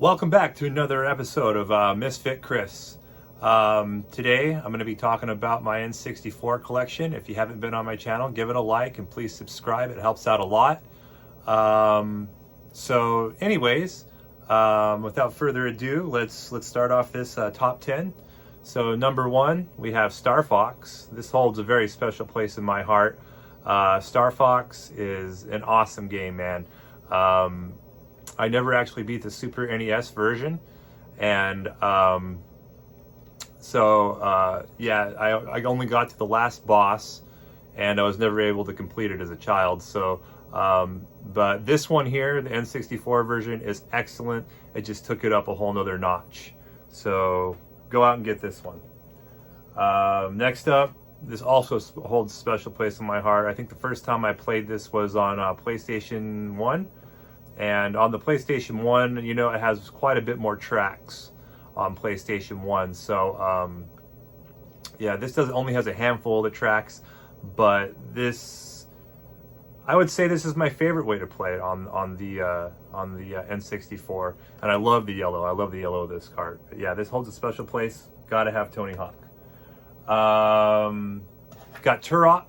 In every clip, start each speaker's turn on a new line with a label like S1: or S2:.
S1: Welcome back to another episode of Misfit Chris. Today I'm going to be talking about my N64 collection. If you haven't been on my channel, give it a like and please subscribe. It helps out a lot. Without further ado, let's start off this top 10. So number 1, we have Star Fox. This holds a very special place in my heart. Star Fox is an awesome game, man. I never actually beat the Super NES version, and I only got to the last boss, and I was never able to complete it as a child. So, but this one here, the N64 version, is excellent. It just took it up a whole nother notch. So go out and get this one. Next up, this also holds a special place in my heart. I think the first time I played this was on PlayStation 1. And on the PlayStation 1, you know, it has quite a bit more tracks on PlayStation 1. So, this only has a handful of the tracks, but this, I would say this is my favorite way to play it on the N64. And I love the yellow. I love the yellow of this card. But yeah, this holds a special place. Gotta have Tony Hawk. Got Turok.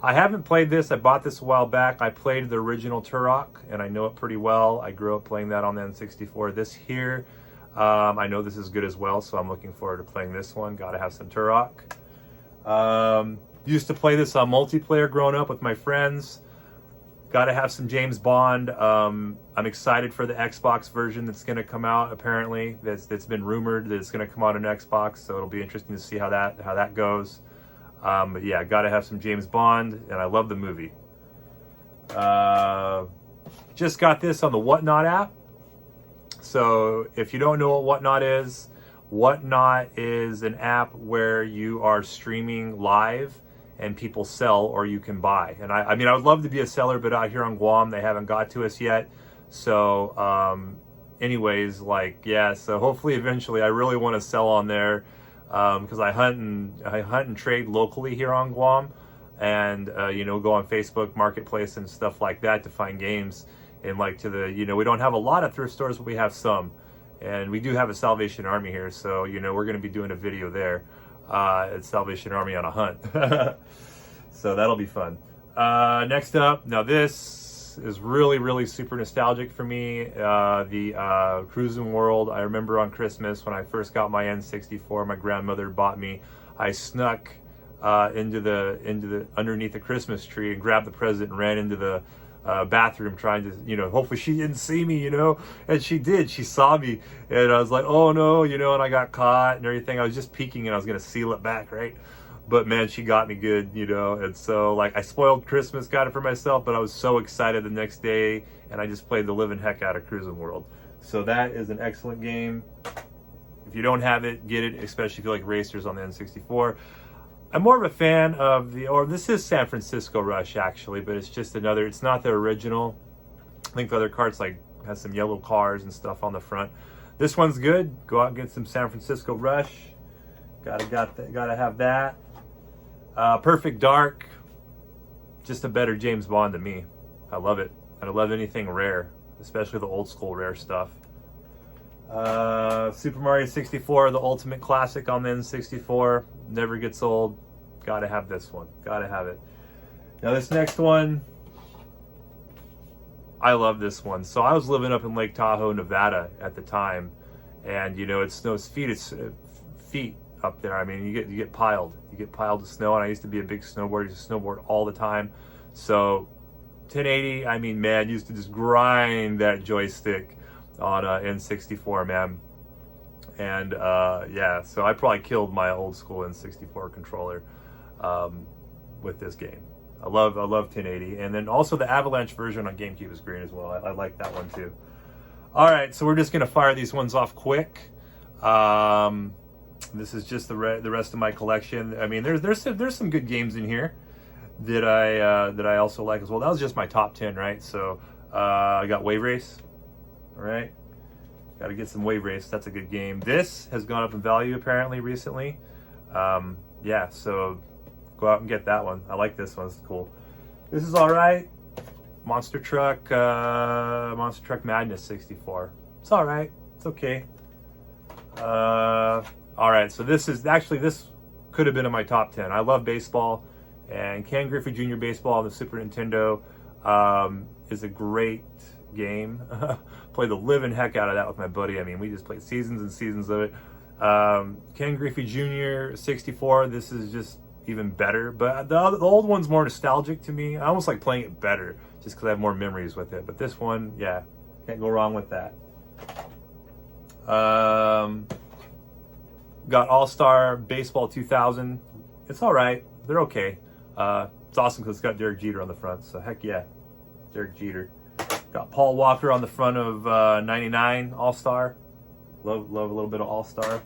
S1: I haven't played this. I bought this a while back. I played the original Turok, and I know it pretty well. I grew up playing that on the N64. This here, I know this is good as well, so I'm looking forward to playing this one. Gotta have some Turok. Used to play this on multiplayer growing up with my friends. Gotta have some James Bond. I'm excited for the Xbox version that's gonna come out, apparently. That's been rumored that it's gonna come out on Xbox, so it'll be interesting to see how that goes. But yeah, gotta have some James Bond, and I love the movie. Just got this on the Whatnot app. So if you don't know what Whatnot is an app where you are streaming live and people sell or you can buy. And I mean, I would love to be a seller, but out here on Guam, they haven't got to us yet. So so hopefully eventually I really want to sell on there. Because I hunt and trade locally here on Guam, and go on Facebook Marketplace and stuff like that to find games. And we don't have a lot of thrift stores, but we have some, and we do have a Salvation Army here. So we're going to be doing a video there at Salvation Army on a hunt. So that'll be fun. Next up, now this is really super nostalgic for me. The Cruising World. I remember on Christmas when I first got my N64, my grandmother bought me. I snuck into the underneath the Christmas tree and grabbed the present and ran into the bathroom trying to, hopefully she didn't see me, and she did. She saw me, and I was like, oh no, and I got caught and everything. I was just peeking and I was gonna seal it back, right? But man, she got me good, and so I spoiled Christmas, got it for myself, but I was so excited the next day, and I just played the living heck out of Cruising World. So that is an excellent game. If you don't have it, get it, especially if you like racers on the N64. I'm more of a fan of this is San Francisco Rush actually, but it's not the original. I think the other carts has some yellow cars and stuff on the front. This one's good. Go out and get some San Francisco Rush. Gotta have that. Perfect Dark, just a better James Bond to me. I love it. And I love anything rare, especially the old school rare stuff. Super Mario 64, the ultimate classic on the N64, never gets old. Gotta have this one. Gotta have it. Now this next one, I love this one. So I was living up in Lake Tahoe, Nevada at the time, and it snows feet up there. I mean, you get piled with snow, and I used to be a big snowboarder. Used to snowboard all the time. So 1080, I mean, man, used to just grind that joystick on N64, man. And so I probably killed my old school N64 controller with this game. I love 1080, and then also the Avalanche version on GameCube is great as well. I like that one too. All right, so we're just gonna fire these ones off quick. This is just the rest of my collection. I mean, there's some good games in here that I also like as well. That was just my top 10, right? So I got Wave Race. All right, got to get some Wave Race. That's a good game. This has gone up in value apparently recently. So go out and get that one. I like this one. It's cool. This is all right. Monster Truck Madness 64. It's all right. It's okay. All right, so this could have been in my top 10. I love baseball, and Ken Griffey Jr. Baseball on the Super Nintendo is a great game. Played the living heck out of that with my buddy. I mean, we just played seasons and seasons of it. Ken Griffey Jr. 64, this is just even better, but the old one's more nostalgic to me. I almost like playing it better just because I have more memories with it. But this one, yeah, can't go wrong with that. Got All-Star Baseball 2000. It's all right. They're okay. It's awesome because it's got Derek Jeter on the front. So heck yeah, Derek Jeter. Got Paul Walker on the front of 99 All-Star. Love a little bit of All-Star.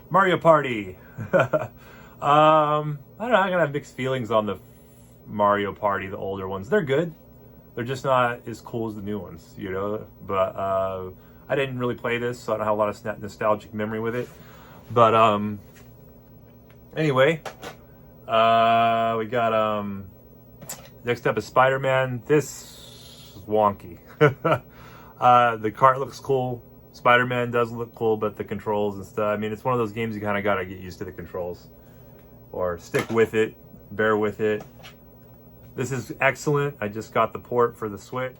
S1: Mario Party. I don't know. I'm gonna have mixed feelings on the Mario Party, the older ones. They're good. They're just not as cool as the new ones, you know. But I didn't really play this, so I don't have a lot of nostalgic memory with it. But anyway, we got next up is Spider-Man. This is wonky. The cart looks cool. Spider-Man does look cool, but the controls and stuff, I mean, it's one of those games you kind of got to get used to the controls. Or stick with it, bear with it. This is excellent. I just got the port for the Switch.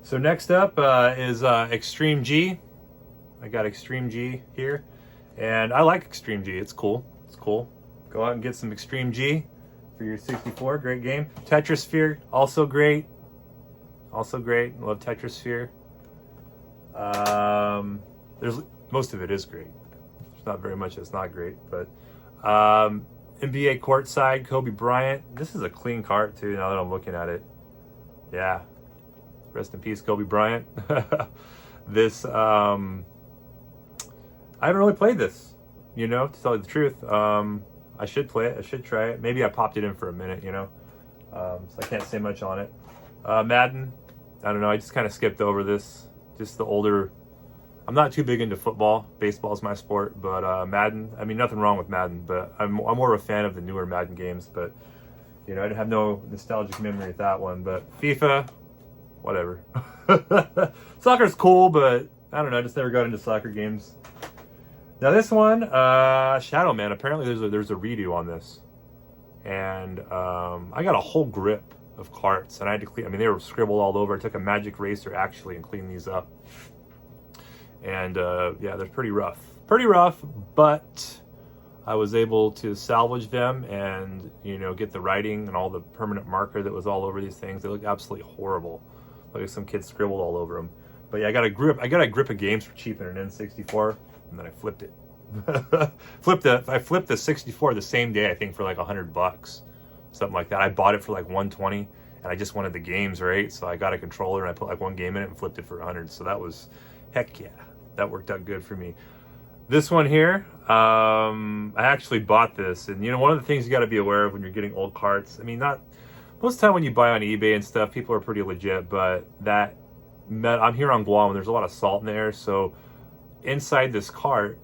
S1: So next up is Extreme G. I got Extreme G here. And I like Extreme G. It's cool. It's cool. Go out and get some Extreme G for your 64. Great game. Tetrasphere, also great. Also great. Love Tetrasphere. There's most of it is great. There's not very much that's not great, but NBA Courtside, Kobe Bryant. This is a clean cart too. Now that I'm looking at it, yeah. Rest in peace, Kobe Bryant. This I haven't really played this, you know, to tell you the truth. I should play it. I should try it. Maybe I popped it in for a minute, you know. So I can't say much on it. Madden. I don't know. I just kind of skipped over this. Just the older. I'm not too big into football. Baseball is my sport, but Madden. I mean, nothing wrong with Madden, but I'm more of a fan of the newer Madden games. But you know, I have no nostalgic memory with that one. But FIFA, whatever. Soccer's cool, but I don't know. I just never got into soccer games. Now this one, Shadow Man. Apparently, there's a redo on this, and I got a whole grip of carts, and I had to clean. I mean, they were scribbled all over. I took a magic eraser actually and cleaned these up. And yeah, they're pretty rough, but I was able to salvage them and, you know, get the writing and all the permanent marker that was all over these things. They look absolutely horrible, like some kid scribbled all over them. But yeah, I got a grip of games for cheap in an N64, and then I flipped it. I flipped the 64 the same day, I think, for like $100, something like that. I bought it for like 120, and I just wanted the games, right? So I got a controller and I put like one game in it and flipped it for 100. So that was, heck yeah, that worked out good for me. This one here, I actually bought this, and you know, one of the things you got to be aware of when you're getting old carts, I mean, not most of the time when you buy on eBay and stuff, people are pretty legit, but I'm here on Guam and there's a lot of salt in the air, so inside this cart,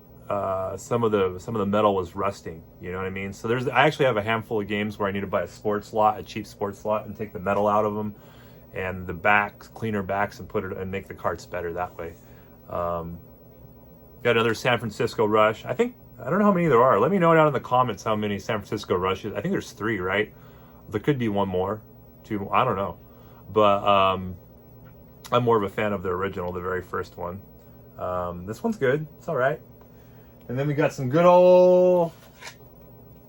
S1: some of the metal was rusting, you know what I mean? So I actually have a handful of games where I need to buy a cheap sports slot, and take the metal out of them and the backs, cleaner backs, and put it and make the carts better that way. Got another San Francisco Rush. I don't know how many there are. Let me know down in the comments how many San Francisco Rushes. I think there's 3, right? There could be one more, 2 more. I don't know. But I'm more of a fan of the original, the very first one. This one's good. It's all right. And then we got some good old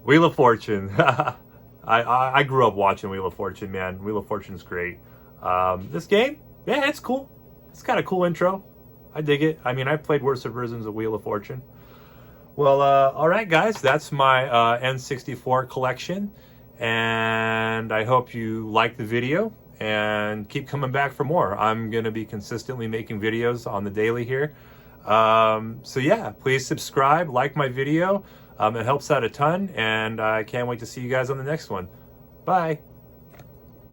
S1: Wheel of Fortune. I grew up watching Wheel of Fortune, man. Wheel of Fortune's great. This game, yeah, it's cool. It's got a cool intro. I dig it. I mean, I've played worse versions of Wheel of Fortune. Well, all right, guys, that's my N64 collection, and I hope you like the video and keep coming back for more. I'm going to be consistently making videos on the daily here. So yeah, please subscribe, like my video. It helps out a ton, and I can't wait to see you guys on the next one. Bye.